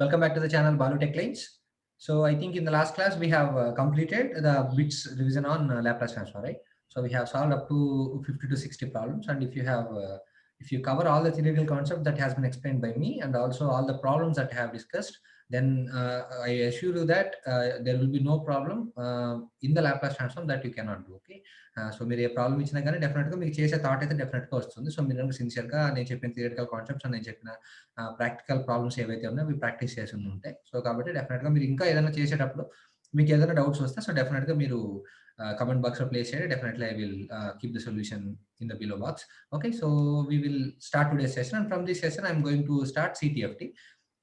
Welcome back to the channel Balu Tech Lines. So I think in the last class we have completed the bits revision on Laplace transform, right? So we have solved up to 50 to 60 problems, and if you cover all the theoretical concept that has been explained by me and also all the problems that I have discussed, then I assure you that there will be no problem in the Laplace transform that you cannot do. Okay. So మీరు ఏ problem ఇచ్చినా కానీ డెఫినెట్గా మీకు చేసే thought అయితే డెఫినెట్గా వస్తుంది. So మీరు సిన్సియర్గా నేను చెప్పిన థియరిటికల్ కాన్సెప్ట్స్ నేను చెప్పిన ప్రాక్టికల్ ప్రాబ్లమ్స్ ఏవైతే ఉన్నాయో అవి ప్రాక్టీస్ చేసి ఉంటాయి. సో కాబట్టి డెఫినెట్గా మీరు ఇంకా ఏదైనా చేసేటప్పుడు మీకు ఏదైనా డౌట్స్ వస్తే సో డెఫినెట్గా మీరు కమెంట్ బాక్స్లో ప్లేస్ చేయండి. Definitely I will keep the solution in the below box. Okay, so we will start today session, and from this session I'm going to start CTFT.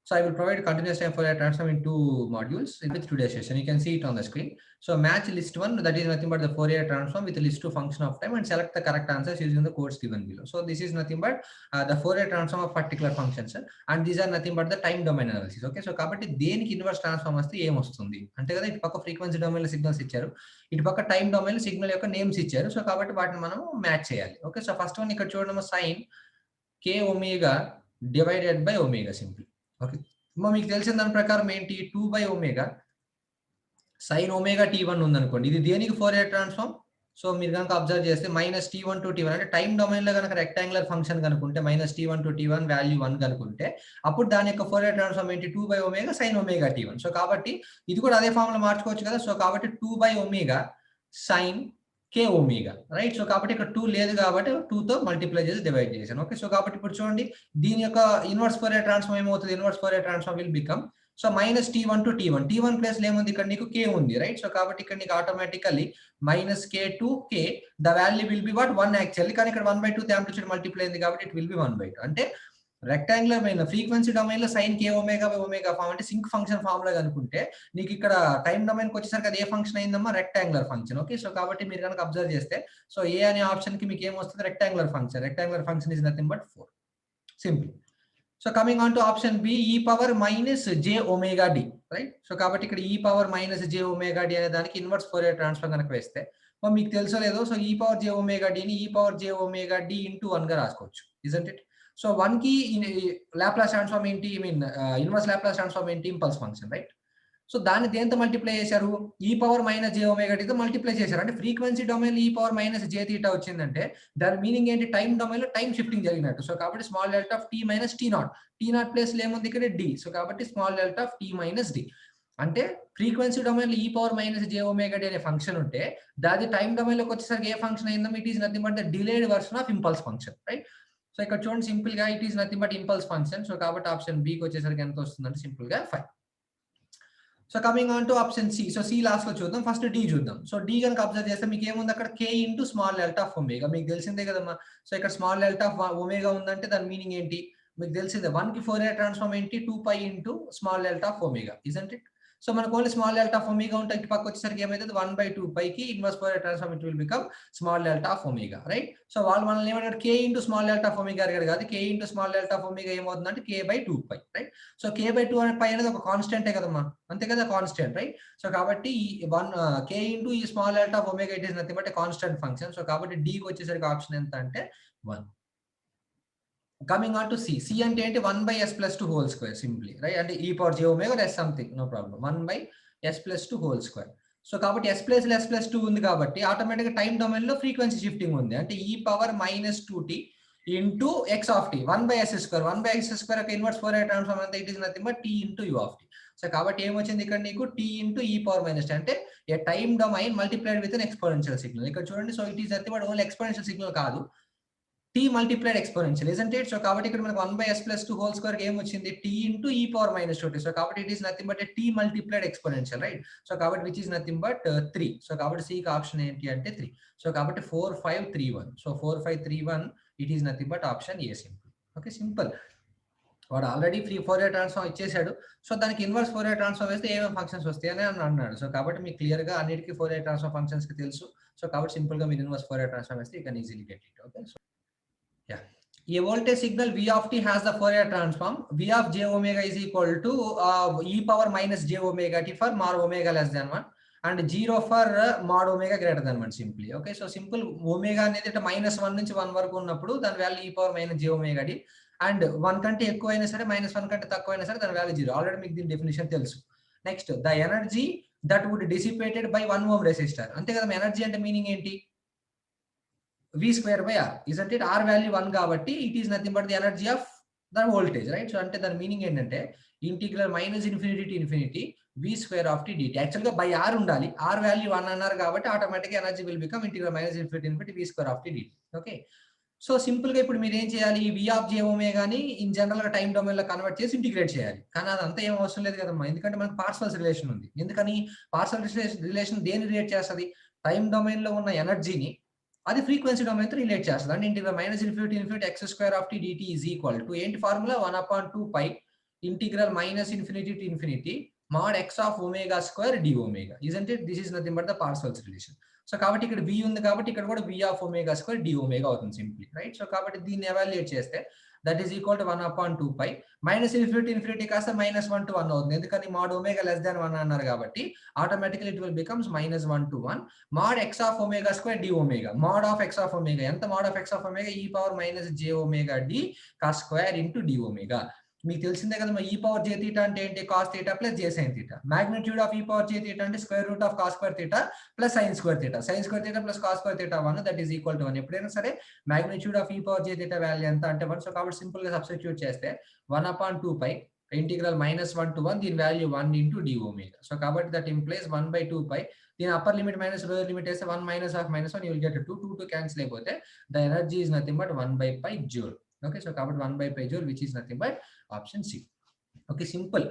So I will provide continuous time Fourier transform in 2 modules in with today's session. You can see it on the screen. So match list 1, that is nothing but the Fourier transform with a list 2 function of time, and select the correct answers using the codes given below. So this is nothing but the Fourier transform of particular functions, and these are nothing but the time domain analysis. Okay, so కాబట్టి దేనికి inverse transform వస్తే ఏం వస్తుంది అంటే కదా, ఇటు పక్క frequency domain లో సిగ్నల్స్ ఇచ్చారు, ఇటు పక్క టైం డొమైన్ లో సిగ్నల్ యొక్క నేమ్స్ ఇచ్చారు. సో కాబట్టి వాటిని మనం మ్యాచ్ చేయాలి. ఓకే, సో ఫస్ట్ వన్ ఇక్కడ చూడడం sine k omega divided by omega simple. Okay, మీకు తెలిసిన దాని ప్రకారం ఏంటి, 2/ఒమేగా సైన్ ఒమేగా t1 ఉందనుకోండి, ఇది దేనికి ఫోరియర్ ట్రాన్స్ఫార్మ్. సో మీరు కనుక అబ్జర్వ్ చేస్తే -t1 to t1 అంటే టైం డొమైన్ లో కనుక రెక్టాంగులర్ ఫంక్షన్ కనుకుంటే -t1 to t1 వాల్యూ 1 కనుకుంటే అప్పుడు దాని యొక్క ఫోరియర్ ట్రాన్స్ఫార్మ్ ఏంటి, 2/ఒమేగా సైన్ ఒమేగా t1. సో కాబట్టి ఇది కూడా అదే ఫార్ములా మార్చుకోవచ్చు కదా. సో కాబట్టి 2/ఒమేగా sine k omega, right. So కాబట్టి ఇక్కడ 2 లేదు కాబట్టి 2 తో మల్టిప్లై చేసి డివైడ్ చేశాను. ఓకే, సో కాబట్టి ఇప్పుడు చూడండి దీని యొక్క ఇన్వర్స్ ఫోరియర్ ట్రాన్స్ఫార్మ్ ఏమవుతుంది, inverse Fourier transform will become so -t1 to t1. t1 place లో ఏముంది, ఇక్కడ నీకు k ఉంది, రైట్. సో కాబట్టి ఇక్కడ నీకు automatically -k to k the value will be what 1 actually, కానీ ఇక్కడ 1/2 తో యాంప్లిట్యూడ్ మల్టిప్లై అయింది కాబట్టి ఇట్ విల్ బి 1/2. అంటే రెక్టాంగులర్ పైన ఫ్రీక్వెన్సీ డొమైన్ లో sine k omega by omega form అంటే సింక్ ఫంక్షన్ ఫార్మ్ లో కనుకుంటే నీకు ఇక్కడ టైం డొమైన్ కి వచ్చేసరికి అది ఏ ఫంక్షన్ అయిందమ్మా, రెక్టాంగులర్ ఫంక్షన్. ఓకే, సో కాబట్టి మీరు కనుక అబ్జర్వ్ చేస్తే సో ఏ అనే ఆప్షన్ కి మీకు ఏమొస్తుంది, rectangular function. Rectangular function is nothing but 4, simple. So coming on to option B, e power j omega d, right. So కాబట్టి ఇక్కడ e power j omega d అనే దానికి ఇన్వర్స్ ఫోరియర్ ట్రాన్స్ఫార్మ్ కనుక వేస్తే మీకు తెలుసో లేదో, so e power j omega d ని e power j omega d into 1 గా రాసుకోవచ్చు, ఇజంట్ ఇట్. సో 1 కి లాప్లాస్ ట్రాన్స్ఫార్మ్ ఏంటి, ఇన్వర్స్ లాప్లాస్ ట్రాన్స్ఫార్మ్ ఏంటి, ఇంపల్స్ ఫంక్షన్, రైట్. సో దాన్ని దేంతో మల్టిప్లై చేశారు, e power j omega d తో మల్టిప్లై చేశారు. అంటే ఫ్రీక్వెన్సీ డొమైన్ లో e పవర్ j theta వచ్చిందంటే దాని మీనింగ్ ఏంటి, టైం డొమైన్ లో టైం షిఫ్టింగ్ జరిగినట్టు. సో కాబట్టి small delta of t minus t0, t0 place లో ఏముంది ఇక్కడ d. సో కాబట్టి small delta of t minus d అంటే ఫ్రీక్వెన్సీ డొమైన్ లో e power j omega d అనే ఫంక్షన్ ఉంటే దాని టైం డొమైన్ లోకి వచ్చేసరికి ఏ ఫంక్షన్ అయిందో, it is nothing but the delayed version of impulse function, right. So ఇక్కడ చూడండి సింపుల్ గా it is nothing but impulse function. So కాబట్టి ఆప్షన్ బి కి వచ్చేసరికి ఎంత వస్తుందంటే సింపుల్ గా 5. So coming on to option C. So C last లో చూద్దాం, ఫస్ట్ డి చూద్దాం. సో డి కనుక అబ్జర్వ్ చేస్తే మీకు ఏముంది అక్కడ, k into small delta of omega. మీకు తెలిసిందే కదమ్మా. సో ఇక్కడ స్మాల్ డెల్టా ఆఫ్ ఒమేగా ఉందంటే దాని మీనింగ్ ఏంటి మీకు తెలిసిందే, 1 కి ఫోరియర్ ట్రాన్స్ఫార్మ్ ఏంటి, 2π into small delta of omega, isn't it. So మనకు only small delta of omega ఉంటే ఇటు పక్క వచ్చేసరికి ఏమైతుంది, 1/2π కి inverse Fourier transform it will become small delta of omega, right. So వాళ్ళు మనల్ని ఏమంటారు, k into small delta of omega అడిగారు కాదు, k into small delta of omega ఏమవుతుందంటే k/2π, రైట్. సో k/2 అనేది ఒక కాన్స్టెంటే కదమ్మా, అంతే కదా, కాన్స్టెంట్, రైట్. సో కాబట్టి k ఇంటూ ఈ small delta of omega it is nothing but constant function. So కాబట్టి d కి వచ్చేసరికి ఆప్షన్ ఎంత అంటే 1. Coming on to C. C అంటే ఏంటి, 1/s + 2 whole square simply, right. అంటే e పవర్ j ఒమేగా s something, no problem, 1/s + 2 whole square. So కాబట్టి s + 2 ఉంది కాబట్టి ఆటోమేటిక్గా టైం డొమైన్ లో ఫ్రీక్వెన్సీ షిఫ్టింగ్ ఉంది. అంటే e power -2t into x of t, 1/s². 1/s² యొక్క ఇన్వర్స్ ఫోరియర్ ట్రాన్స్ఫార్మ్ అంటే it is nothing but t into u of t. So కాబట్టి ఏమొచ్చింది ఇక్కడ నీకు, t into e power -t అంటే a time domain multiplied with an exponential signal. ఇక్కడ చూడండి, so it is nothing but only exponential signal కాదు, t multiplied exponential, isn't it. So కాబట్టి ఇక్కడ మనకు 1/s + 2 హోల్ స్క్వేర్ ఏం వచ్చింది, t into e power -2t. So కాబట్టి it is nothing but t multiplied exponential, right. So కాబట్టి which is nothing but 3. So కాబట్టి C కి ఆప్షన్ ఏంటి అంటే 3. సో కాబట్టి 4, 5, 3, 1. So 4, 5, 3, 1 it is nothing but option A, simple. Okay, simple. వాడు already free Fourier transform ఇచ్చేసాడు. So దానికి inverse Fourier transform వేస్తే ఏమేమి ఫంక్షన్స్ వస్తాయని అన్నాడు. సో కాబట్టి మీకు క్లియర్ గా అన్నిటికీ ఫోరియర్ ట్రాన్స్ఫార్మ్ ఫంక్షన్స్ కి తెలుసు. సో కాబట్టి సింపుల్ గా మీరు ఇన్వర్స్ ఫోరియర్ ట్రాన్స్ఫార్మ్ వేస్తే you can easily get it. Okay, so yeah. A voltage signal V of t has the Fourier transform. V of j omega is equal to e power - j omega t for mod omega less than 1 and 0 for mod omega greater than 1 simply. Okay, so simple omega అనేది -1 నుంచి 1 వరకు ఉన్నప్పుడు దాని value e power - j omega t, and 1 కంటే ఎక్కువైనా సరే -1 కంటే తక్కువైనా సరే దాని వాల్యూ 0. ఆల్రెడీ మీకు దీని డెఫినిషన్ తెలుసు. Next the energy that would dissipated by 1 ohm resistor. అంతే కదా, ఎనర్జీ అంటే మీనింగ్ ఏంటి? V²/R. Isn't it? R value 1 కాబట్టి it is nothing but the energy of the voltage, right? So అంటే దాని మీనింగ్ ఏంటంటే integral -minus infinity to infinity V²/t dt. యాక్చువల్‌గా by R ఉండాలి. R వాల్యూ 1 అన్నారు కాబట్టి ఆటోమేటిక్‌గా energy will become integral -minus infinity to infinity V²/t dt. Okay. So సింపుల్‌గా ఇప్పుడు మీరు ఏం చేయాలి? ఈ V(j)ని ఇన్ జనరల్‌గా టైమ్ డొమైన్‌లో కన్వర్ట్ చేసి ఇంటిగ్రేట్ చేయాలి. కానీ అదంతా ఏం అవసరం లేదు కదమ్మా. ఎందుకంటే మనకు పార్సల్స్ రిలేషన్ ఉంది. ఎందుకని? పార్సల్ రిలేషన్ దేన్ని రిలేట్ చేస్తది? టైమ్ డొమైన్‌లో ఉన్న ఎనర్జీని అది ఫ్రీక్వెన్సీ డొమైన్‌తో రిలేట్ చేస్తది. అంటే integral -minus infinity to infinity x² dt is equal to ఏంటి formula? 1/2π integral -minus infinity to infinity mod x of omega² d isn't it? This is nothing but the Parseval's relation. So కాబట్టి ఇక్కడ v ఉంది కాబట్టి ఇక్కడ కూడా v of omega² d అవుతుంది simply, right? So కాబట్టి దీన్ని ఎవాల్యుయేట్ చేస్తే that is equal to 1/2π -minus infinity infinity కాస్త -1 to 1 అవుతుంది. ఎందుకని? mod omega less than 1 అన్నారు కాబట్టి automatically it will becomes -1 to 1 mod x of omega² d. mod of x of omega ఎంత? mod of x of omega e power -j omega d cos square into d. మీకు తెలిసిందే కదా, e power J theta అంటే ఏంటి? Cos theta plus J sine theta. Magnitude of ఈ power J theta అంటే square root of cos square theta plus sine square theta. Sine square theta plus cos square theta 1 that is equal to 1. ఎప్పుడైనా సరే magnitude of ఈ power J theta value ఎంత అంటే 1. So కాబట్టి simple గా substitute చేస్తే 1/2π integral -1 to 1 దీని value 1 into d omega. So కాబట్టి దట్ ఇంప్లైస్ 1/2π. దీని upper limit minus lower limit వేస్తే 1 - -1 యూ విల్ గెట్ 2. 2 క్యాన్సిల్ అయిపోతే the energy is nothing but 1/π joule. Okay. So కాబట్టి 1/π joule which is nothing but option C. Okay, simple.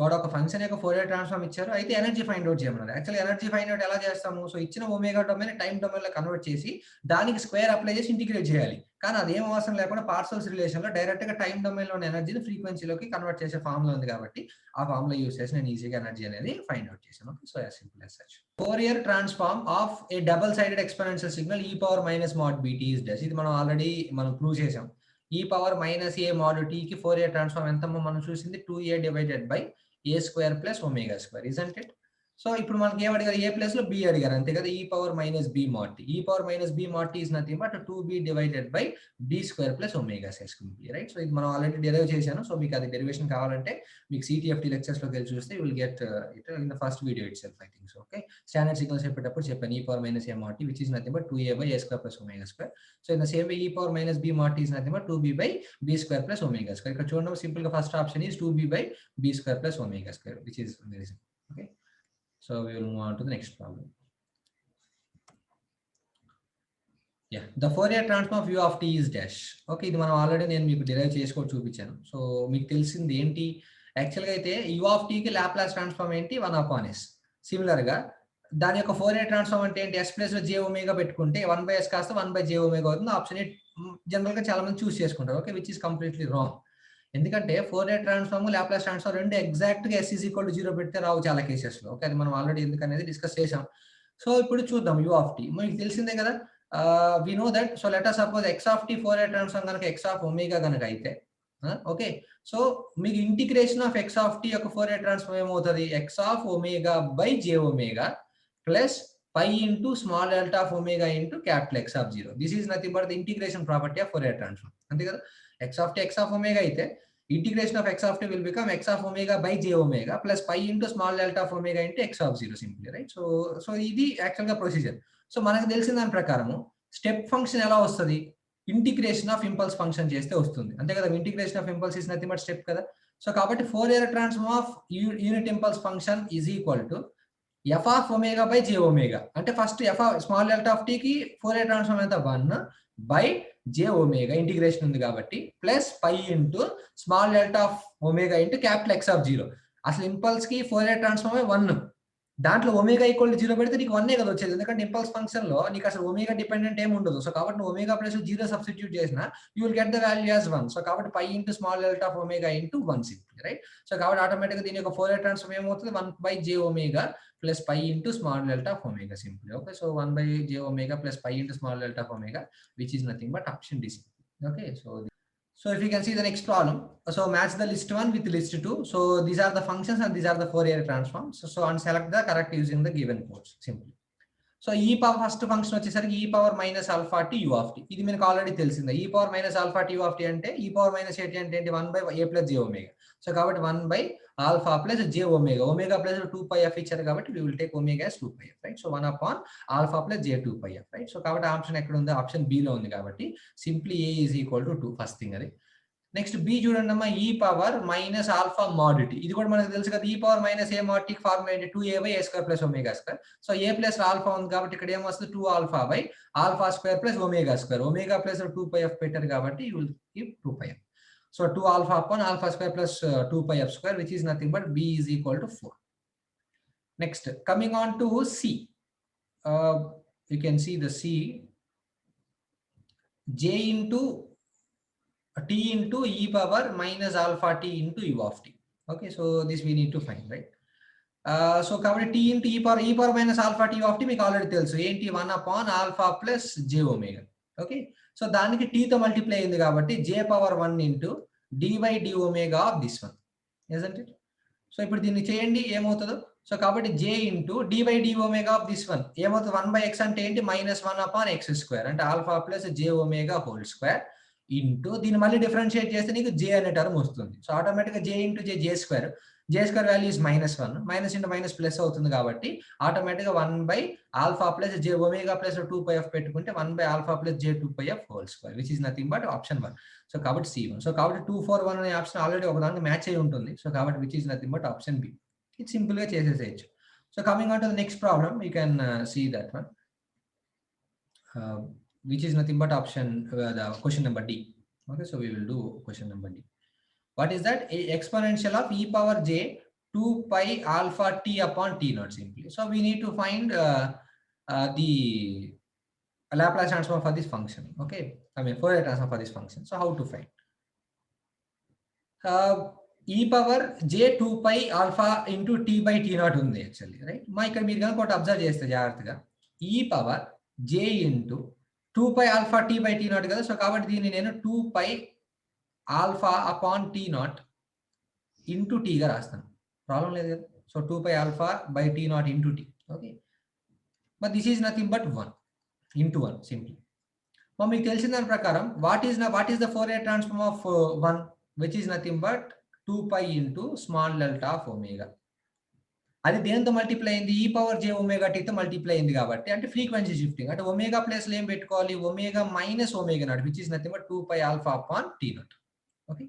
వాడు ఒక function యొక్క Fourier transform ఇచ్చారు, అయితే energy find out చేయమన్నారు. Actually energy find out ఎలా చేస్తాము? సో ఇచ్చిన ఒమేగా డొమైన్ టైం డొమైన్ లో కన్వర్ట్ చేసి దానికి స్క్వేర్ అప్లై చేసి ఇంటిగ్రేట్ చేయాలి. కానీ అదేం అవసరం లేకుండా పార్సల్స్ రిలేషన్ లో డైరెక్ట్ గా టైం డొమైన్ లోని ఎనర్జీని ఫ్రీక్వెన్సీలోకి కన్వర్ట్ చేసే ఫార్ములా ఉంది కాబట్టి ఆ ఫార్ములా యూస్ చేసి నేను ఈజీగా ఎనర్జీ అనేది ఫైండ్ అవుట్ చేశాను. So as simple as such. Fourier transform of A double sided exponential signal e power -mod bt is does. ఇది మనం ఆల్రెడీ ప్రూవ్ చేసాం. e power -a mod t కి Fourier transform ఎంతమో మనం చూసింది 2a divided by a² plus omega², isn't it? So ఇప్పుడు మనకి ఏం అడిగారు? a ప్లస్ లో b అడిగారు, అంతే కదా? e power -b mod t. e power -b mod t is nothing but 2b divided by b² plus omega², right? So ఇది మనం ఆల్రెడీ డెరైవ్ చేశాను. సో మీకు అది డెరివేషన్ కావాలంటే మీకు CTFT లెక్చర్స్ లోకి వెళ్ళి చూస్తే you will get it in the first video it self, I think so. Okay, standard signals చెప్పేటప్పుడు చెప్పాను e power -a mod t which is nothing but 2a by a² plus omega². So in the same way e power -b mod t is nothing but 2b by b² plus omega². ఇక్కడ చూడండి simple గా first option is 2b by b² plus omega² which is very simple. Okay, so we will move on to the next problem. Yeah, the Fourier transform of u of t is dash. Okay, ఇది మనం already నేను మీకు derive చేసుకొని చూపించాను. So మీకు తెలిసింది ఏంటి? యాక్చువల్గా అయితే u of t కి లాప్లాస్ ట్రాన్స్ఫార్మ్ ఏంటి? 1/s. సిమిలర్ గా దాని యొక్క ఫోరియర్ ట్రాన్స్ఫార్మ్ అంటే ఏంటి? s ప్లస్ లో j ఒమేగా పెట్టుకుంటే 1/s కాస్త 1/j ఒమేగా అవుతుంది. ఆప్షన్ 8 జనరల్ గా చాలా మంది చూస్ చేసుకుంటారు. Okay, which is completely wrong. ఎందుకంటే ఫోరియర్ ట్రాన్స్ఫార్మ్ లాప్లాస్ ట్రాన్స్ఫార్మ్ రెండు ఎగ్జాక్ట్ గా s = 0 పెడితే రావు చాలా కేసెస్ లో. ఓకే, అది మనం ఆల్రెడీ ఎందుకనేది డిస్కస్ చేసాం. సో ఇప్పుడు చూద్దాం u of t. మీకు తెలిసిందే కదా, we know that. So let us suppose x of t Fourier transform గనక x of omega గనక అయితే ఓకే, సో మీకు integration of x of t యొక్క Fourier transform ఏమవుతుంది? x of omega by j omega plus pi into small delta of omega into capital X of 0. This is nothing but the integration property of Fourier transform. అంతే కదా, x of omega అయితే integration of x of t will become x of omega by j omega plus pi into small delta of omega into x of 0 simply, right? So ఇది actual గా procedure. So మనకు తెలిసిన దాని ప్రకారము step function ఎలా వస్తుంది? Integration of impulse function చేస్తే వస్తుంది, అంతే కదా? Integration of impulse is nothing but step కదా. సో కాబట్టి Fourier transform of unit impulse function is equal to f of omega by j omega. అంటే first f small delta of t కి Fourier transform ఎంత? 1 by j omega integration ఉంది కాబట్టి plus pi into small delta of omega into capital X of 0. అసలు impulse కి Fourier transform 1, దాంట్లో omega equal to 0 పెడితే నీకు 1 కదా వచ్చేది. ఎందుకంటే ఇంపల్స్ ఫంక్షన్ లో నీకు అసలు ఒమేగా డిపెండెంట్ ఏమి ఉండదు. సో కాబట్టి నువ్వు ఒమేగా ప్లస్ 0 సబ్స్టిట్యూట్ చేసినా you will get the value as 1. So కాబట్టి pi into small delta of omega into 1 simply, right? So కాబట్టి ఆటోమేటిక్గా దీని యొక్క ఫోరియర్ ట్రాన్స్ఫార్మ్ ఏమవుతుంది? 1 by j omega plus pi into small delta of omega simply. Okay, so 1 by j omega plus pi into small delta of omega, which is nothing but option D. Okay, so if you can see the next problem, so match the list 1 with list 2. So these are the functions and these are the Fourier transforms. So and select the correct using the given codes simply. So e power first function వచ్చేసరికి e power minus alpha t u of t. ఇది మనకు already తెలిసిందే. E power minus alpha t u of t అంటే e power minus ఏటీ అంటే ఏంటి 1/a plus J omega. So కాబట్టి 1 alpha plus J omega. Omega plus 2πf ఇచ్చారు కాబట్టి we will take omega as 2πf, right? So 1 upon alpha plus j 2πf, right? So కాబట్టి option ఎక్కడ ఉంది? Option B లో ఉంది కాబట్టి simply a is equal to 2 first thing అది. Next B చూడండి అమ్మా, e power minus alpha mod t. ఇది కూడా మనకు తెలుసు కదా, e power minus a mod టీకి ఫార్ములా ఏంటి? 2a/a² plus omega square. So a plus alpha ఉంది కాబట్టి ఇక్కడ ఏమొస్తుంది? 2 alpha by alpha square plus omega square. Omega plus 2πf పెట్టారు కాబట్టి you will keep 2πf. So 2 alpha upon alpha square plus 2πf square, which is nothing but b is equal to 4. Next, coming on to c. You can see the c, j into t into e power minus alpha t into u of t. Okay, so this we need to find, right? So కాబట్టి t into e power minus alpha t of t మీకు already తెలుసు ఏంటి? 1 upon alpha plus j omega. Okay, so దానికి t తో multiply అయింది కాబట్టి j power 1 into d by d omega of this one, isn't it? So ఇప్పుడు దీన్ని చేయండి ఏమవుతుందో. సో కాబట్టి j into d by d omega of this one ఏమవుతుంది? 1/x అంటే ఏంటి? -1 upon x square అంటే alpha plus j omega whole square into దీన్ని మళ్ళీ డిఫరెన్షియేట్ చేస్తే నీకు j అనే టర్మ్ వస్తుంది. సో ఆటోమేటిక్గా j into j square, j square value is -1, minus into minus plus అవుతుంది కాబట్టి ఆటోమేటిక్గా 1 alpha plus j omega plus 2πf పెట్టుకుంటే 1 alpha plus j 2πf whole square, which is nothing but option 1. So కాబట్టి C1. So కాబట్టి 2 4 1 అనే option already ఒక దానికి match అయి ఉంటుంది. సో కాబట్టి which is nothing but option B. ఇది సింపుల్ గా చేసేసేయచ్చు. So coming on to the next problem, you can see that one, which is nothing but option the question number D. Okay, so we will do question number D. What is that? A exponential of e power j 2 pi alpha t upon t naught simply. So we need to find the Laplace transform for this function. Okay, I mean Fourier transform for this function. So how to find e power j 2 pi alpha into t by t naught ఉంది actually, right? మా ఇక్కడ మీరు కనుక ఒకటి observe చేస్తే జాగ్రత్తగా e power j into 2 pi alpha t by t naught కదా. So కాబట్టి దీన్ని నేను 2 pi alpha upon t naught into t గా రాస్తాను. ప్రాబ్లం లేదు కదా. So 2 pi alpha by t naught into t. Okay, but this is nothing but 1 into 1 simply. మీకు తెలిసిన దాని ప్రకారం what is the Fourier transform of 1, which is nothing but 2 pi into small delta of omega. అది దేంతో multiply అయింది? ఈ power j omega t తో multiply అయింది కాబట్టి అంటే ఫ్రీక్వెన్సీ షిఫ్టింగ్ అంటే ఒమేగా ప్లస్ లో ఏం పెట్టుకోవాలి? Omega minus omega not, which is nothing but 2 pi alpha upon t naught. Okay,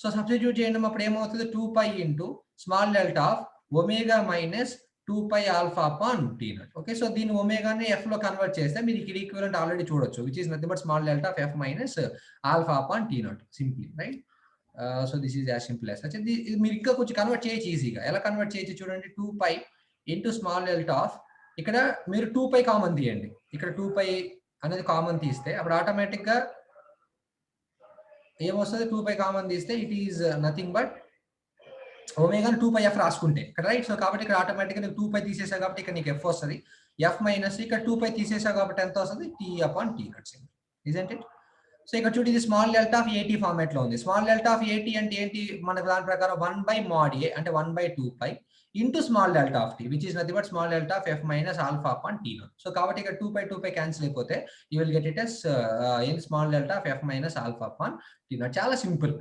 so substitute చేయండి అప్పుడు ఏమవుతుంది? 2 pi into small delta of omega minus 2 pi alpha upon t naught. Okay, so దీని ఒమేగాని f లో convert చేస్తే మీరు ఇక్కడ equivalent already చూడొచ్చు, which is nothing but small delta of f minus alpha upon t naught simply, right? So this is as simple as such. మీరు ఇంకా కొంచెం convert చేయొచ్చు ఈజీగా. ఎలా కన్వర్ట్ చేయొచ్చు చూడండి. 2 pi into small delta of, ఇక్కడ మీరు 2 pi కామన్ తీయండి. ఇక్కడ 2 pi అనేది కామన్ తీస్తే అప్పుడు ఆటోమేటిక్ గా ఏమొస్తుంది? 2 pi కామన్ తీస్తే it is nothing but omega 2 pi f రాసుకుంటే ఇక్కడ, రైట్? సో కాబట్టి ఇక్కడ ఆటోమేటిక్ గా 2 pi తీసేసా కాబట్టి ఇక్కడ నీకు f వస్తుంది. f మైనస్ ఇక్కడ 2 pi తీసేసా కాబట్టి ఎంత వస్తుంది? t upon t naught, isn't it? So ఇక్కడ చూడు ఇది స్మాల్ డెల్టా ఆఫ్ ఏటీ ఫార్మాట్ లో ఉంది. స్మాల్ డెల్టా ఆఫ్ ఏటీ అంటే ఏంటి? మనకు దాని ప్రకారం 1 mod a అంటే 1/2 pi ఇంటూ small delta of t, which is nothing but small delta of f minus alpha upon t naught. So కాబట్టి ఇక్కడ 2 pi క్యాన్సిల్ అయిపోతే you will get it as small delta of f minus alpha upon t naught. చాలా simple.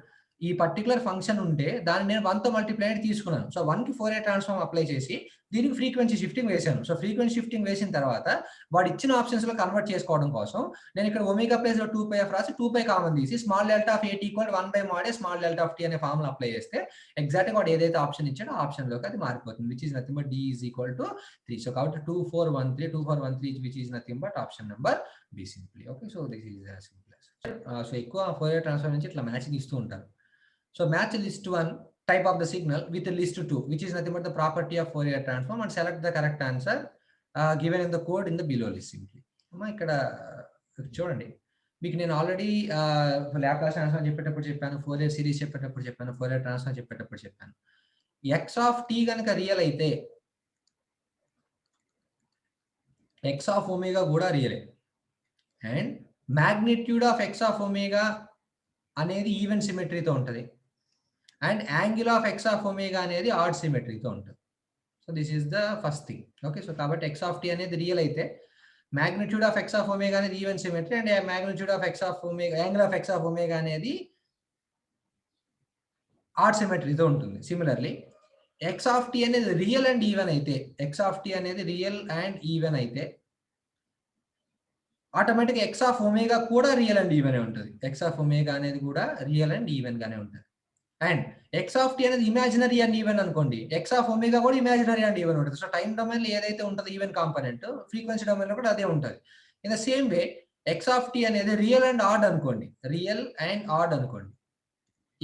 ఈ particular function ఉంటే దాన్ని నేను 1 తో multiply తీసుకున్నాను. సో 1 కి Fourier ట్రాన్స్ఫార్మ్ అప్లై చేసి దీనికి ఫ్రీక్వెన్సీ షిఫ్టింగ్ వేసాను. సో ఫ్రీక్వెన్సీ షిఫ్టింగ్ వేసిన తర్వాత వాడు ఇచ్చిన ఆప్షన్స్ లో కన్వర్ట్ చేసుకోవడం కోసం నేను ఇక్కడ ఒమేగా ప్లస్ 2 pi f రాసి 2 pi కామన్ తీసి స్మాల్ డెల్టా ఆఫ్ ఏటీ equal 1 mod a small delta of t అనే ఫార్ములా అప్లై చేస్తే ఎగ్జాక్ట్ గా వాడు ఏదైతే ఆప్షన్ ఇచ్చాడో ఆ ఆప్షన్ లోకి అది మారిపోతుంది, which is nothing but d is equal to 3. So కాబట్టి 2 4 1 3 which is nothing but option number b simply. Okay, so this is as simple as. So ఎక్కువ Fourier ట్రాన్స్ఫార్మ్ నుంచి ఇట్లా మ్యాచ్ ఇస్తూ ఉంటారు. So match list 1 type of the signal with list 2, which is nothing but the property of Fourier transform, and select the correct answer given in the code in the below list simply. అమ్మా ఇక్కడ చూడండి, మీకు నేను already Laplace transform చెప్పేటప్పుడు చెప్పాను, Fourier series చెప్పేటప్పుడు చెప్పాను, Fourier transform చెప్పేటప్పుడు చెప్పాను. x of t కనుక రియల్ అయితే x of omega కూడా రియలే, and magnitude of x of omega అనేది ఈవెన్ సిమెట్రీతో ఉంటుంది, and angle of x of omega అనేది ఆడ్ సిమెట్రీతో ఉంటుంది. So this is the first thing. Okay, so కాబట్టి ఎక్స్ ఆఫ్ టీ అనేది రియల్ అయితే magnitude of x of omega అనేది even symmetry and magnitude of x of omega, angle of x of omega అనేది odd సిమెట్రీతో ఉంటుంది. Similarly X of t అనేది real and even అయితే, x of t అనేది real and even అయితే automatic X of omega కూడా real and even ఉంటుంది. X of omega అనేది కూడా రియల్ అండ్ ఈవెన్ గానే ఉంటుంది. అండ్ ఎక్స్ ఆఫ్ టీ అనేది ఇమాజినరీ అండ్ ఈవెన్ అనుకోండి, ఎక్స్ ఆఫ్ ఒమేగా కూడా ఇమాజినరీ అండ్ ఈవెన్ ఉంటుంది. సో టైం డొమైన్ లో ఏదైతే ఉంటుంది ఈవెన్ కాంపోనెంట్, ఫ్రీక్వెన్సీ డొమైన్ లో కూడా అదే ఉంటుంది. In the same way x of t అనేది రియల్ అండ్ ఆడ్ అనుకోండి, రియల్ అండ్ ఆడ్ అనుకోండి,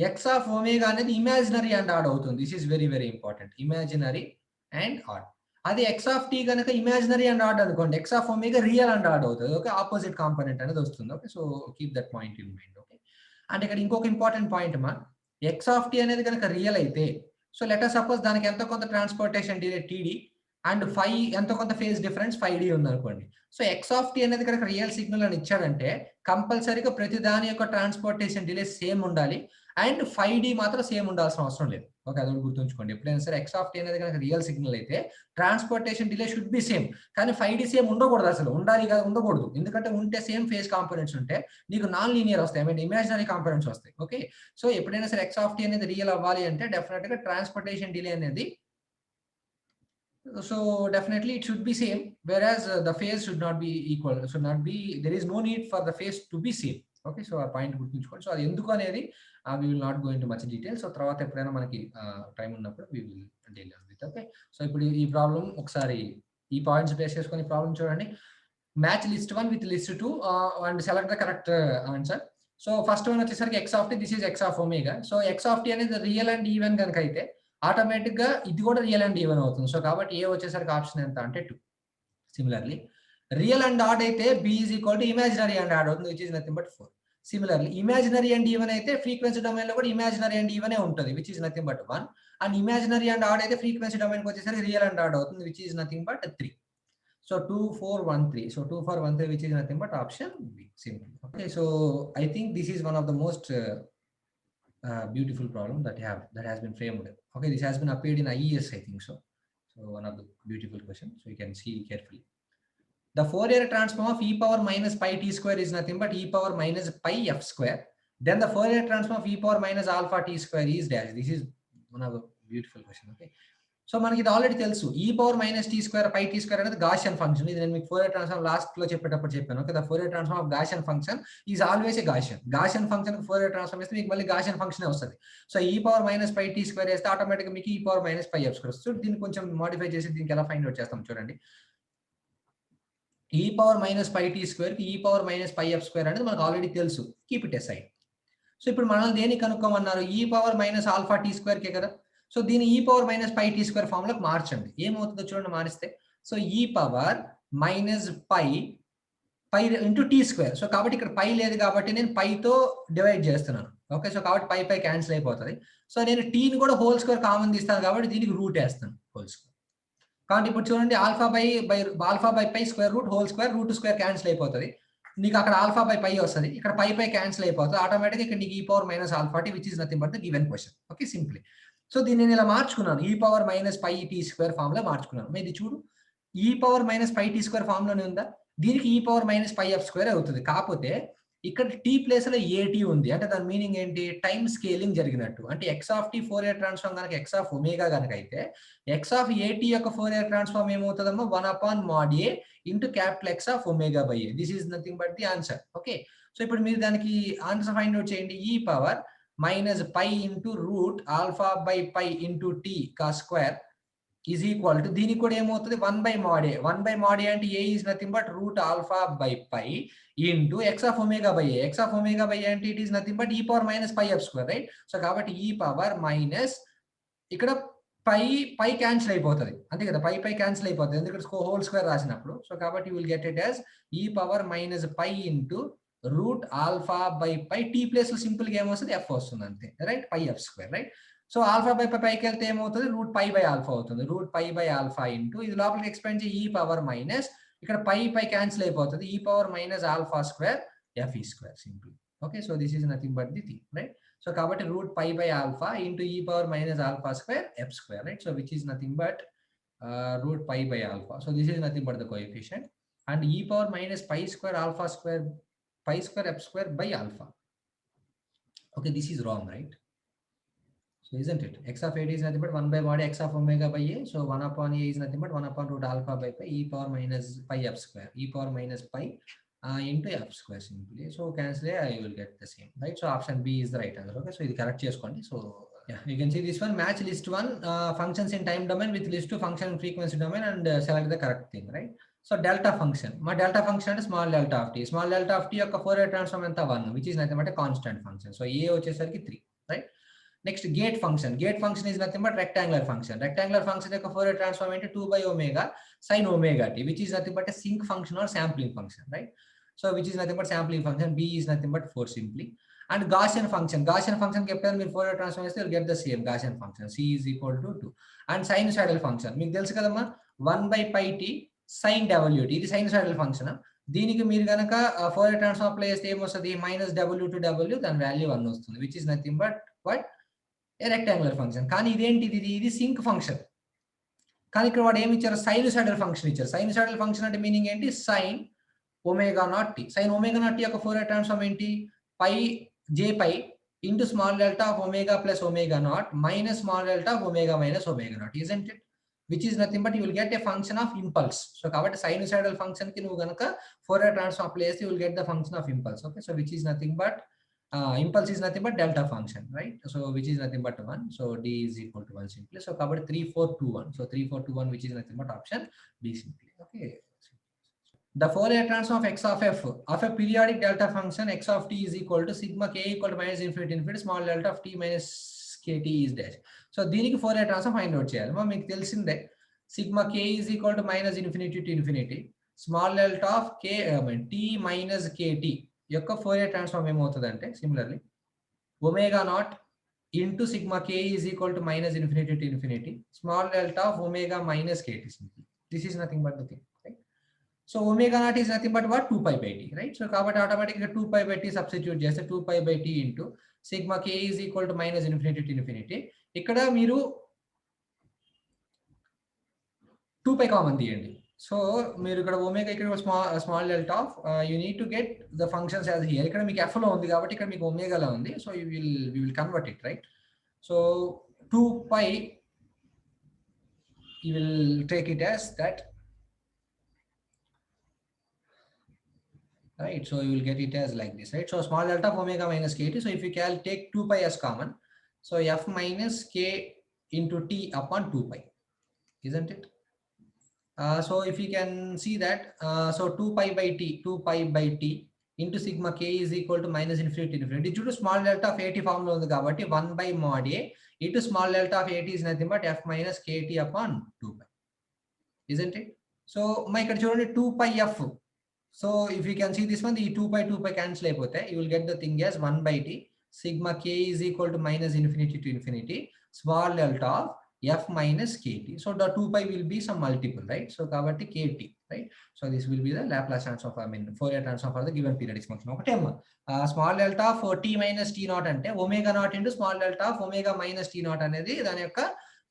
ఎక్స్ ఆఫ్ ఒమేగా అనేది ఇమాజినరీ అండ్ ఆడ్ అవుతుంది. This is very very important, imaginary and odd. అది ఎక్స్ ఆఫ్ టీ కనుక ఇమాజినరీ అండ్ ఆడ్ అనుకోండి, x of omega real and odd అవుతుంది. Okay, opposite component అనేది వస్తుంది. Okay, so keep that point in mind. Okay, అంటే ఇక్కడ ఇంకొక important point మా, ఎక్స్ ఆఫ్ టీ అనేది కనుక రియల్ అయితే, సో లెట్ us సపోజ్ దానికి ఎంతో కొంత ట్రాన్స్పోర్టేషన్ డిలే టీడీ అండ్ 5 ఎంతో కొంత ఫేజ్ డిఫరెన్స్ 5d ఉంది అనుకోండి. సో ఎక్స్ ఆఫ్ టీ అనేది కనుక రియల్ సిగ్నల్ అని ఇచ్చాడంటే కంపల్సరీగా ప్రతి దాని యొక్క ట్రాన్స్పోర్టేషన్ డిలే సేమ్ ఉండాలి అండ్ 5d మాత్రం సేమ్ ఉండాల్సిన అవసరం లేదు. ఓకే, అది గుర్తుంచుకోండి. ఎప్పుడైనా సరే ఎక్స్ ఆఫ్ టీ అనేది కనుక రియల్ సిగ్నల్ అయితే transportation delay should be same, కానీ 5d సేమ్ ఉండకూడదు, అసలు ఉండాలి కాదు ఉండకూడదు. ఎందుకంటే ఉంటే సేమ్ ఫేజ్ కాంపోనెంట్స్ ఉంటే నీకు నాన్ లీనియర్ వస్తాయి, ఐ మీన్ ఇమాజినరీ కాంపోనెంట్స్ వస్తాయి. ఓకే, సో ఎప్పుడైనా సరే ఎక్స్ ఆఫ్ టీ అనేది రియల్ అవ్వాలి అంటే డెఫినెట్ గా ట్రాన్స్పోర్టేషన్ డిలే అనేది, so definitely it should be same, whereas the phase should not be equal, should not be, there is no need for the phase to be same. Okay, so ఆ point గుర్తుంచుకోండి. So అది ఎందుకు అనేది we will not go into much detail. So తర్వాత ఎప్పుడైనా మనకి time ఉన్నప్పుడు we will deal with. Okay, so ఇప్పుడు ఈ ప్రాబ్లం ఒకసారి ఈ పాయింట్స్ బేస్ చేసుకొని ప్రాబ్లం చూడండి. Match list 1 with list 2 and select the correct answer. So first one వచ్చేసరికి x of t, this is x of omega. So x of t అనేది real and even కనుక అయితే automatic గా ఇది కూడా real and even అవుతుంది. So కాబట్టి ఏ వచ్చేసరికి ఆప్షన్ ఎంత అంటే 2. సిమిలర్లీ రియల్ అండ్ ఆడ్ అయితే B is equal to imaginary and odd అవుతుంది, which is nothing but 4. Similarly imaginary and even అయితే ఫ్రీక్వెన్సీ డొమైన్ లో కూడా ఇమాజినరీ అండ్ ఈవెన్ ఉంటుంది, which is nothing but 1. And imaginary and odd అయితే frequency domain కి వచ్చేసరికి real and odd అవుతుంది, which is nothing but 3. So 2, 4, 1, 3. So 2, 4, 1, 3, which is nothing but option B. Simple. Okay, so I think this is one of the most beautiful problem that has been framed. Okay, this has been appeared in IES, I think so. So one of the beautiful questions. So you can see carefully. The Fourier transform of e power minus pi t square is nothing but e power minus pi f square. Then the Fourier transform of e power minus alpha t square is dash. This is one of the beautiful question. Okay. So మనకి ఇది already తెలుసు, e power minus t square pi t square అనేది Gaussian function. ఇది నేను మీకు Fourier transform last లో చెప్పేటప్పుడు చెప్పాను. Okay, the Fourier transform of Gaussian function is always a Gaussian. Gaussian function Fourier transform చేస్తే మీకు మళ్ళీ గాషియన్ ఫంక్షన్ వస్తుంది. So e power minus pi t square వేస్తే ఆటోమేటిక్ మీకు e power minus pi f square వస్తుంది. దీన్ని కొంచెం modify చేసి దీనికి ఎలా ఫైండ్ అవుట్ చేస్తాం చూడండి. E power minus pi t square కి e power minus pi f square అనేది మనకు ఆల్రెడీ తెలుసు, కీప్ ఇట్ ఎసైడ్. సో ఇప్పుడు మనల్ని దేనికి కనుక్కోమన్నారు, e power minus alpha t square కే కదా. సో దీని e power minus pi t square form లోకి మార్చండి. ఏమవుతుందో చూడండి మారిస్తే. So e power minus pi into t square. So కాబట్టి ఇక్కడ పై లేదు కాబట్టి నేను పైతో డివైడ్ చేస్తున్నాను. ఓకే, సో కాబట్టి పై క్యాన్సిల్ అయిపోతుంది. సో నేను టీని కూడా హోల్ స్క్వేర్ కామన్ తీస్తాను కాబట్టి దీనికి రూట్ వేస్తాను, హోల్ స్క్వేర్. కాబట్టి ఇప్పుడు చూడండి alpha by pi square root whole square root square cancel అయిపోతుంది. నీకు అక్కడ ఆల్ఫా బై పై వస్తుంది, ఇక్కడ పై క్యాన్సిల్ అయిపోతుంది. ఆటోమేటిక్గా ఇక్కడ నీకు e power minus alpha t which is nothing but the given question. Okay, simply. So దీన్ని నేను ఇలా మార్చుకున్నాను, e power minus pi t square form లో మార్చుకున్నాను. ఇది చూడు, e power minus pi t square form లోనే ఉందా, దీనికి e power minus pi f square అవుతుంది. కాకపోతే ఇక్కడ టీ ప్లేస్ లో ఏటీ ఉంది, అంటే దాని మీనింగ్ ఏంటి, టైం స్కేలింగ్ జరిగినట్టు. అంటే x of t Fourier transform కనుక ఎక్స్ ఆఫ్ ఒమేగా కనుక అయితే ఎక్స్ ఆఫ్ ఏటీ యొక్క ఫోరియర్ ట్రాన్స్ఫార్మ్ ఏమవుతుందమ్మా, 1/mod A into capital x of omega by A. This is nothing but the answer. Okay, so ఇప్పుడు మీరు దానికి ఆన్సర్ ఫైండ్ అవుట్ చేయండి. E power minus pi into root alpha by pi into t cos square is equal to, దీనికి కూడా ఏమవుతుంది, 1/mod A. 1/mod A అంటే ఏ is nothing but root alpha by pi into x of omega by a. X of omega by అంటే it is nothing but e power minus pi f square, right. So కాబట్టి e power minus ఇక్కడ పై cancel అయిపోతుంది, అంతే కదా, పై cancel అయిపోతుంది ఎందుకంటే whole square రాసినప్పుడు. So కాబట్టి you will get it as e power minus pi into root alpha by pi t place లో సింపుల్ గా ఏమొస్తుంది, ఎఫ్ వస్తుంది అంతే, right, pi f square, right. So alpha by పైకి వెళ్తే ఏమవుతుంది, రూట్ పై బై ఆల్ఫా అవుతుంది. Root pi by alpha into ఇది లోపలికి ఎక్స్పెండ్ చేయి ఈ పవర్ మైనస్ ఇక్కడ పై క్యాన్సిల్ అయిపోతుంది, e power minus alpha square f e square simple. Okay, so this is nothing but the thing, right. So కాబట్టి root pi by alpha into e power minus alpha square f square, right. So which is nothing but root pi by alpha. So this is nothing but the coefficient, and e power minus pi square alpha square pi square f square by alpha. Okay, this is wrong, right? So isn't it? X of 8 is nothing but 1 by mod x of omega by a. So 1 upon a is nothing but 1 upon root alpha by pi e power minus pi f square. E power minus pi into f square simply. So cancel it, I will get the same, right? So option B is the right answer. Okay, so ఇది correct చేసుకోండి. So yeah, you can see this one. Match list 1 functions in time domain with list 2 function in frequency domain and select the correct thing, right? So delta function. My delta function అంటే small delta of t. Small delta of t యొక్క Fourier transform ఎంత 1, which is nothing but a constant function. So a వచ్చేసరికి 3, right? Next, gate function. Gate function is nothing but rectangular function. Rectangular function యొక్క Fourier transform into 2 by omega sin omega t, which is nothing but a sinc function or sampling function, right? So which is nothing but sampling function. B is nothing but 4 simply. And Gaussian function. Gaussian function kept మీరు Fourier transform చేస్తే you'll get the same Gaussian function. C is equal to 2. And sinusoidal function. మీకు తెలుసు కదమ్మా 1 by pi t sin wt. ఇది sinusoidal function. దీనికి మీరు కనుక Fourier transform apply చేస్తే ఏమొస్తుంది? మైనస్ w to w, దాని వాల్యూ 1 వస్తుంది, which is nothing but what? A rectangular function. కానీ ఇదేంటిది? ఇది సింక్ ఫంక్షన్. కానీ ఇక్కడ వాడు ఏమి ఇచ్చారు? సైనుసాయిడల్ ఫంక్షన్ ఇచ్చారు. సైనుసాయిడల్ ఫంక్షన్ అంటే మీనింగ్ ఏంటి? Sine omega naught t. Sine omega naught t యొక్క ఫోరియర్ ట్రాన్స్ఫార్మ్ ఏంటి? Pi j pi into small delta of omega plus omega naught minus small delta of omega minus omega naught, isn't it? Which is nothing but you will get a function of impulse. So కాబట్టి sinusoidal function కి నువ్వు కనుక Fourier transform apply చేస్తే you will get the function of impulse. Okay, so which is nothing but impulse is nothing but delta function, right? So which is nothing but 1. So D is equal to 1 simply. So covered 3, 4, 2, 1. So 3, 4, 2, 1, which is nothing but option B simply. Okay. The Fourier transform of x of f of a periodic delta function x of t is equal to sigma k equal to minus infinity infinity small delta of t minus kt is dash. So దీనికి Fourier transform find out చేయాలి. మీకు తెలిసిందే sigma k is equal to minus infinity to infinity small delta of k t minus kt యొక్క Fourier transform ఏమవుతుందంటే similarly omega naught into sigma k is equal to minus infinity to infinity small delta of omega minus KT simply. This is nothing but the thing, right? So omega naught is nothing but what? 2 pi by t, right? So కాబట్టి ఆటోమేటిక్గా 2 pi by t substitute చేస్తే 2 pi by t into sigma k is equal to minus infinity to infinity. ఇక్కడ మీరు 2 pi common తీయండి. So మీరు ఇక్కడ omega ఇక్కడ small delta of you need to get the functions as here. ఇక్కడ మీకు F లో ఉంది కాబట్టి ఇక్కడ మీకు ఒమేగాలో ఉంది. So you will convert it, right? So 2 pi you will take it as that, right? So you will get it as like this, right? So small delta of omega minus kt. So if you can take 2 pi as common, so f minus k into t upon 2 pi, isn't it? So if you can see that, so 2 pi by t into sigma k is equal to minus infinity to infinity. Due to small delta of at form lo undi kabatti 1 by mod a into small delta of at is nothing but f minus kt upon 2 pi, isn't it? So my ikkada chudandi 2 pi f. So if you can see this one, the 2 pi cancel అయిపోతాయి. You will get the thing as 1 by t sigma k is equal to minus infinity to infinity small delta of f minus kt. So the 2 pi will be some multiple, right? So kabatti kt, right? So this will be the Laplace transform, I mean Fourier transform for the given periodic function. Okay, small delta for t minus t naught ante omega naught into small delta of omega minus t naught అనేది దాని యొక్క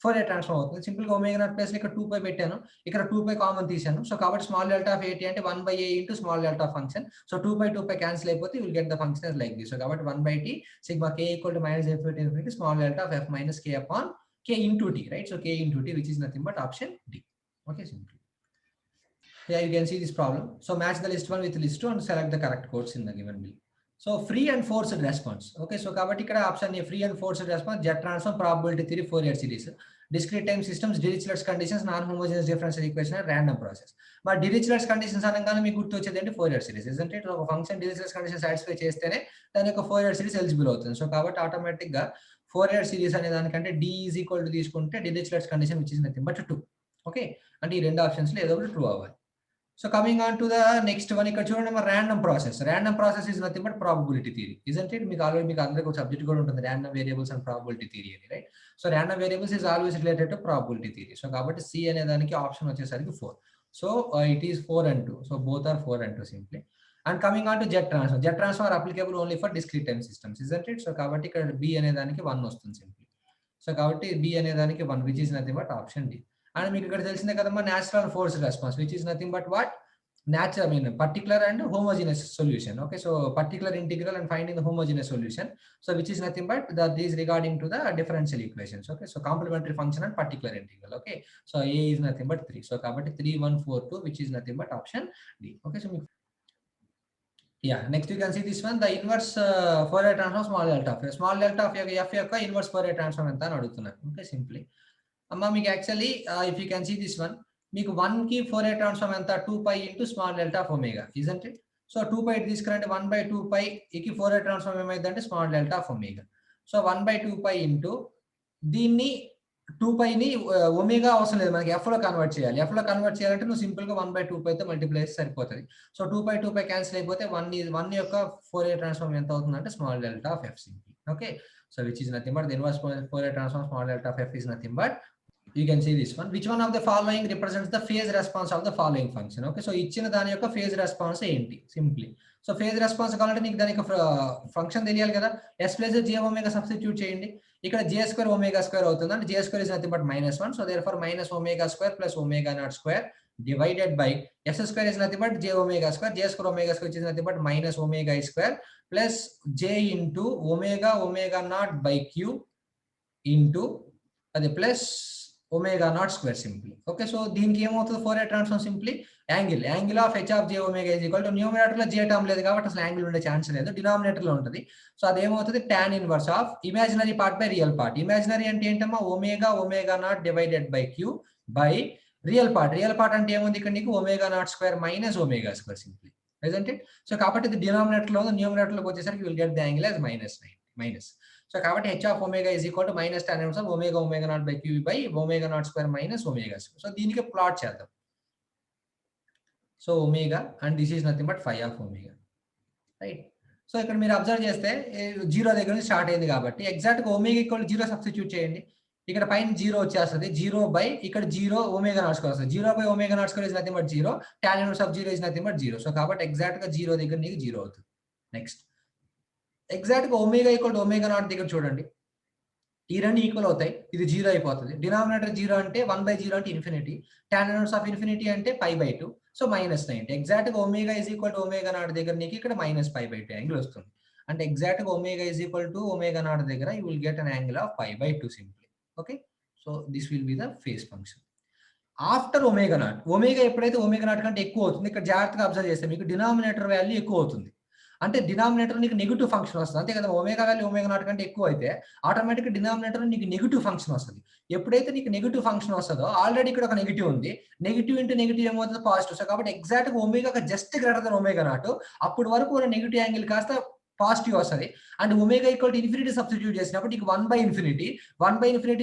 Fourier transform అవుతుంది. Simple గా omega naught place లో ఇక్కడ 2 pi పెట్టాను, ఇక్కడ 2 pi common తీశాను. సో కాబట్టి స్మాల్ డెల్టా ఆఫ్ at అంటే 1 by a into small delta function. So 2 pi cancel అయిపోతే you will get the function as like this. So కాబట్టి 1 by t sigma k equal to minus infinity small delta of f minus k upon k into t, right? So k into t, which is nothing but option D. Okay, simply. Yeah, you can see this problem. So match the list 1 with list 2 and select the correct codes in the given bill. So free and forced response. Okay, so kabatti ikkada option A, free and forced response, jet transform, probability theory, Fourier series, discrete time systems, Dirichlet's conditions, non-homogeneous differential equation, and random process. But Dirichlet's conditions అనగానే మీకు గుర్తు వచ్చేది ఏంటి? Fourier series, isn't it? ఒక function Dirichlet's condition satisfy చేస్తేనే దాని యొక్క Fourier series eligible అవుతుంది. సో కాబట్టి ఆటోమేటిక్ గా Fourier series అనే దానికంటే D is equal to తీసుకుంటే Dirichlet's condition which is nothing but 2. Okay, అంటే ఈ రెండు ఆప్షన్స్ లో ఏదో ఒకటి ట్రూ అవ్వాలి. So coming on to the next one, ఇక్కడ చూడండి మన random process. Random process is nothing but probability theory, isn't it? మీకు ఆల్రెడీ మీకు అందరికీ ఒక సబ్జెక్ట్ కూడా ఉంటుంది, random variables and probability theory అని, right? So random variables is always related to probability theory. So కాబట్టి C అనే దానికి ఆప్షన్ వచ్చేసరికి 4. So it is 4 and 2. So both are 4 and 2 simply. And coming on to jet transform. Jet transform are applicable only for discrete time systems, isn't it? So కాబట్టి ఇక్కడ B అనే దానికి 1 వస్తుంది simply. So కాబట్టి B అనే దానికి 1, which is nothing but option D. And మీకు ఇక్కడ తెలిసిందే కదమ్మా natural force response which is nothing but what particular and homogeneous solution. Okay, so particular integral and finding the homogeneous solution, so which is nothing but that is regarding to the differential equations. Okay, so complementary function and particular integral. Okay, so a is nothing but 3, so kabatti 3 1 4 2 which is nothing but option D. Okay, so yeah, next you can see this one, the inverse Fourier transform small delta of f యొక్క inverse Fourier transform ఎంత అని అడుగుతున్నారు. Okay, simply అమ్మా మీకు actually if you can see this one, మీకు 1 కి Fourier transform ఎంత 2 pi into small delta of omega, isn't it? So 2 pi తీసుకురండి, 1/2 pi కి Fourier transform ఏమైందంటే small delta of omega. So 1/2 pi into దీన్ని 2 pi ని ఒమేగా అవసరం లేదు మనకి, f లో కన్వర్ట్ చేయాలి. f లో కన్వర్ట్ చేయాలంటే నువ్వు సింపుల్ గా 1/2 pi తో మల్టిప్లై చేస్తే సరిపోతుంది. సో 2 pi క్యాన్సిల్ అయిపోతే 1 యొక్క Fourier transform ఎంత అవుతుందంటే small delta of f simple. Okay, so which is nothing but the inverse Fourier transform small delta of f is nothing but you can see this one, which one of the following represents the phase response of the following function. Okay, so ఇచ్చిన దాని యొక్క phase response ఏంటి simply. So phase response కావాలంటే నీకు దాని యొక్క function తెలియాలి కదా, s plus j omega substitute చేయండి. ఇక్కడ j స్క్వేర్ ఒమేగా స్క్వేర్ అవుతుంది అంటే j square is nothing but -1, so therefore minus omega square plus omega naught square divided by s square is nothing but j omega square, j square omega square which is nothing but minus omega square plus j into omega naught by q into అది plus omega naught square simply. Okay, so దీనికి ఏమవుతుంది Fourier transform simply angle of h of j omega is equal to numerator లో j term లేదు కాబట్టి అసలు angle ఉండే chance లేదు, denominator లో ఉంటుంది. సో అదేమవుతుంది tan inverse of imaginary part by real part. Imaginary అంటే ఏంటమ్మా omega naught divided by q by real part అంటే ఏముంది ఇక్కడ నీకు omega naught square minus omega square simply, isn't it? So కాబట్టి ఇది డినామినేటర్ లో ఉంది, న్యూమరేటర్ లోకి వచ్చేసరికి will get the angle as minus. So కాబట్టి h of omega is equal to minus tan inverse of omega naught by q by omega naught square minus omega square. So దీనికి plot చేద్దాం. So omega and this is nothing but phi of omega, right? So ఇక్కడ మీరు observe చేస్తే 0 దగ్గర నుంచి start అయింది కాబట్టి exact గా omega ఈక్వల్ 0 సబ్స్టిట్యూట్ చేయండి. ఇక్కడ పైన 0 వచ్చేస్తుంది, 0 బై ఇక్కడ 0 omega naught square వస్తుంది, 0 by omega naught square is nothing but 0, tan inverse of 0 is nothing but 0. So కాబట్టి ఎగ్జాక్ట్ గా 0 దగ్గర నీకు 0 అవుతుంది. నెక్స్ట్ ఎగ్జాక్ట్ గా omega equal to omega naught దగ్గర చూడండి, ఈ రెండు ఈక్వల్ అవుతాయి, ఇది 0 అయిపోతుంది. డినామినేటర్ 0 అంటే 1/0 అంటే infinity, tan inverse of infinity అంటే π/2, సో -90. ఎగ్జాక్ట్ గా omega is equal to omega naught దగ్గర నీకు ఇక్కడ -π/2 యాంగిల్ వస్తుంది. అంటే ఎగ్జాక్ట్ గా omega is equal to omega naught దగ్గర you will get an angle of π/2 simply. Okay, so this will be the phase function after omega naught. Omega ఎప్పుడైతే omega naught కంటే ఎక్కువ అవుతుంది, ఇక్కడ జాగ్రత్తగా అబ్జర్వ్ చేస్తే మీకు డినామినేటర్ వాల్యూ ఎక్కువ అవుతుంది, అంటే డినామినేటర్ నీకు నెగిటివ్ ఫంక్షన్ వస్తుంది, అంతే కదా. ఒమేగా వాల్యూ ఒమేగా నాట్ కంటే ఎక్కువ అయితే ఆటోమేటిక్ డినామినేటర్ నీకు నెగిటివ్ ఫంక్షన్ వస్తుంది. ఎప్పుడైతే నీకు నెగిటివ్ ఫంక్షన్ వస్తుందో ఆల్రెడీ ఇక్కడ ఒక నెగిటివ్ ఉంది, నెగిటివ్ ఇంటూ నెగిటివ్ ఏమవుతుంది పాజిటివ్. సో కాబట్టి ఎగ్జాక్ట్ గా omega just greater than omega naught, అప్పుడు వరకు ఉన్న నెగిటివ్ యాంగిల్ కాస్త పాజిటివ్ వస్తుంది. And omega equal to infinity substitute చేసినప్పుడు నీకు 1/∞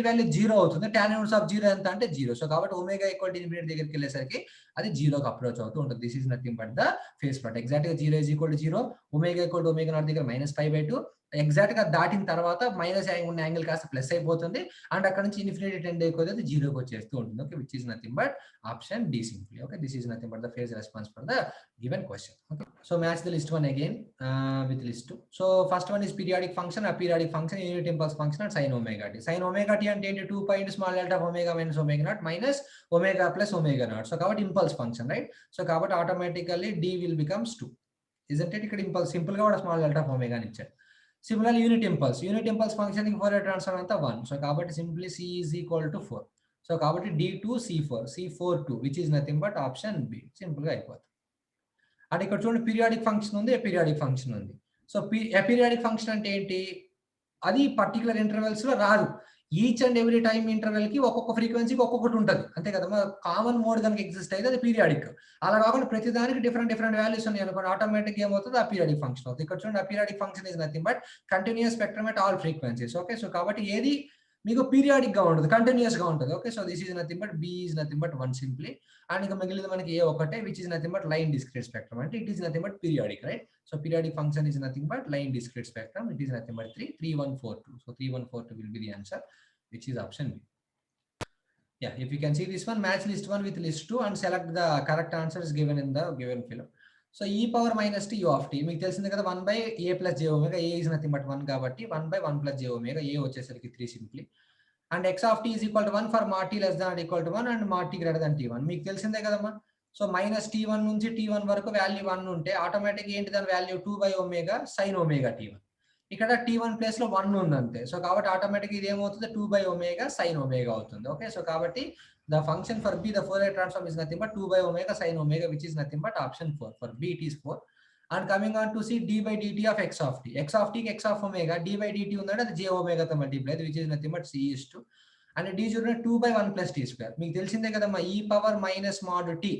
వాల్యూ 0 అవుతుంది, tan ఇన్వర్స్ ఆఫ్ 0 ఎంత అంటే 0. సో కాబట్టి ఒమేగా ఈక్వల్ టు ఇన్ఫినిటీ దగ్గరికి వెళ్ళేసరికి అది 0కి అప్రోచ్ అవుతూ ఉంటుంది. This is nothing but the phase plot. Exact గా 0 is equal to 0, omega equal to omega naught దగ్గర -π/2, ఎగ్జాక్ట్ గా దాటిన తర్వాత మైనస్ ఉన్న యాంగిల్ కాస్త ప్లస్ అయిపోతుంది, అండ్ అక్కడ నుంచి ఇన్ఫినిటీ టెండ్ అయిపోతే 0కి వచ్చేస్తూ ఉంటుంది. Okay, which is nothing but option D simply. Okay, this is nothing but the phase response for the given question. Okay, so match the list 1 again with list 2. So first one is periodic function, aperiodic function, unit impulse function and sin omega t. sin omega t అంటే ఏంటి? 2 pi into small delta of omega minus omega naught minus omega plus omega naught. So కాబట్టి impulse function, right? So కాబట్టి automatically d will becomes 2, isn't it? ఇక్కడ impulse simple గా కూడా small delta of omega అని ఇచ్చారు. Similarly unit impulse function కి Fourier transform అంతా 1. So కాబట్టి simply c is equal to 4. So కాబట్టి d2 c4 2 which is nothing but option b. Simple గా అయిపోతుంది. అంటే ఇక్కడ చూడండి పీరియాడిక్ ఫంక్షన్ ఉంది, అపీరియాడిక్ ఫంక్షన్ ఉంది. సో అపీరియాడిక్ ఫంక్షన్ అంటే ఏంటి? అది పర్టికులర్ ఇంటర్వెల్స్ లో రాదు, each and every time interval కి ఒక్కొక్క ఫ్రీక్వెన్సీకి ఒక్కొక్కటి ఉంటుంది, అంతే కదా. కామన్ మోడ్ కనుక ఎగ్జిస్ట్ అయితే అది పీరియాడిక్. అలా కాకుండా ప్రతి దానికి డిఫరెంట్ వాల్యూస్ ఉన్నాయి అనుకోండి, ఆటోమేటిక్ ఏమవుతుంది? అపీరియాడిక్ ఫంక్షన్ అవుతుంది. ఇక్కడ చూడండి aperiodic function is nothing but continuous spectrum at all frequencies. Okay, so కాబట్టి ఏది మీకు పీరియాడిక్ గా ఉంటుంది, కంటిన్యూస్ గా ఉంటుంది. Okay, so this is nothing but B is nothing but 1 simply. And ఇంకా మిగిలింది మనకి ఏ ఒకటే which is nothing but line discrete spectrum, అంటే it is nothing but periodic, right? So periodic function is nothing but line discrete spectrum, it is nothing but 3142. So 3142 will be the answer, which is option B. Yeah, if you can see this one, match list 1 with list 2 and select the correct answers given in the given figure. So e power minus t u of t మీకు తెలిసిందే కదా, 1/a plus j omega, a is nothing but 1 కాబట్టి 1/1 plus j omega, a వచ్చేసరికి 3 simply. and x of t is equal to 1 for mod t less than or equal to 1 and mod t greater than t1. మీకు తెలిసిందే కదమ్మా. So minus t1 నుంచి t1 వరకు value 1 ఉంటే automatic ఏంటి దాని value 2/ω sin omega t1. ఇక్కడ t1 place లో 1 ఉంది అంతే. సో కాబట్టి ఆటోమేటిక్ ఇది ఏమవుతుంది 2/ω sin ఒమేగా అవుతుంది. ఓకే, సో కాబట్టి the function for b, the Fourier transform is nothing but 2/ω sin omega, which is nothing but option 4. For b it is 4. And coming on to see d by dt of x of t. X of t x of omega, d by dt ఉందంటే అది j omega తో multiply, which is nothing but c is 2. And d చూడండి 2/1 plus t square. మీకు తెలిసిందే కదమ్మా, e power minus mod t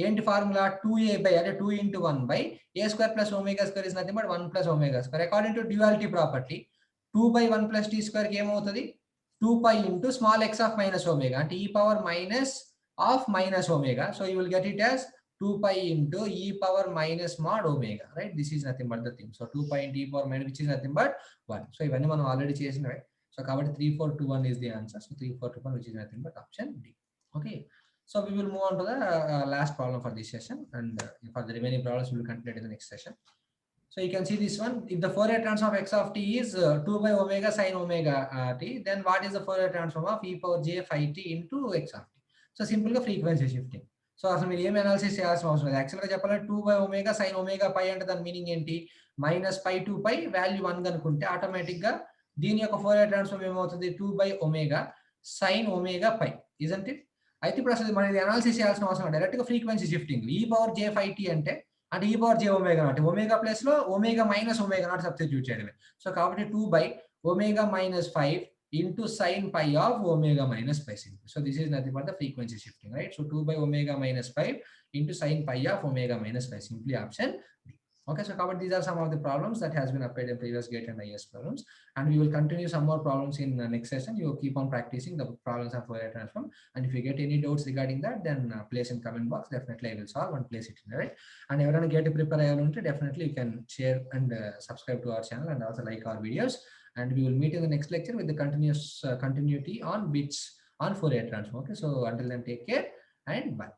ఏంటి formula 2a by అంటే 2 into 1 by a square plus omega square is nothing but 1 plus omega square. According to duality property, 2/1 plus t square కి ఏమవుతుంది 2 pi into small x of minus omega అంటే e power minus of minus omega. So you will get it as 2 pi into e power minus mod omega, right? This is nothing but the thing. So 2 pi into e power minus, which is nothing but 1. So ఇవన్నీ మనం already చేసిన, right? So కాబట్టి 3421 is the answer. So 3421, which is nothing but option D. Okay. So we will move on to the last problem for this session, and for the remaining problems we will continue in the next session. So you can see this one. If the Fourier transform of x of t is 2/ω sin omega t, then what is the Fourier transform of e power j phi t into x of t? So simple గా frequency shifting. So అసలు మీరు ఏం analysis చేయాల్సిన అవసరం లేదు. యాక్చువల్గా చెప్పాలంటే 2/ω sin omega pi అంటే దాని మీనింగ్ ఏంటి, -π to π వాల్యూ 1 కనుకుంటే ఆటోమేటిక్ గా దీని యొక్క Fourier transform ఏమవుతుంది 2/ω sin omega pi, isn't it? అయితే ఇప్పుడు అసలు మనం ఇది అనాలిసిస్ చేయాల్సిన అవసరం డైరెక్ట్ గా frequency shifting. e power j phi t అంటే e power j omega naught, omega plus లో omega minus omega naught substitute చేయడమే. సో కాబట్టి 2/ω-5 into sin pi of omega minus pi simple. So this is nothing but the frequency shifting, right? So 2/ω-5 into sin pi of omega minus pi, simply option D. Okay, so covered, these are some of the problems that has been applied in previous GATE and IS problems, and we will continue some more problems in the next session. You will keep on practicing the problems of Fourier transform, and if you get any doubts regarding that, then place in comment box. Definitely I will solve and place it in, right? And everyone get to prepare ayalunte, definitely you can share and subscribe to our channel and also like our videos. And we will meet in the next lecture with the continuity on bits on Fourier transform. Okay, so until then, take care and bye.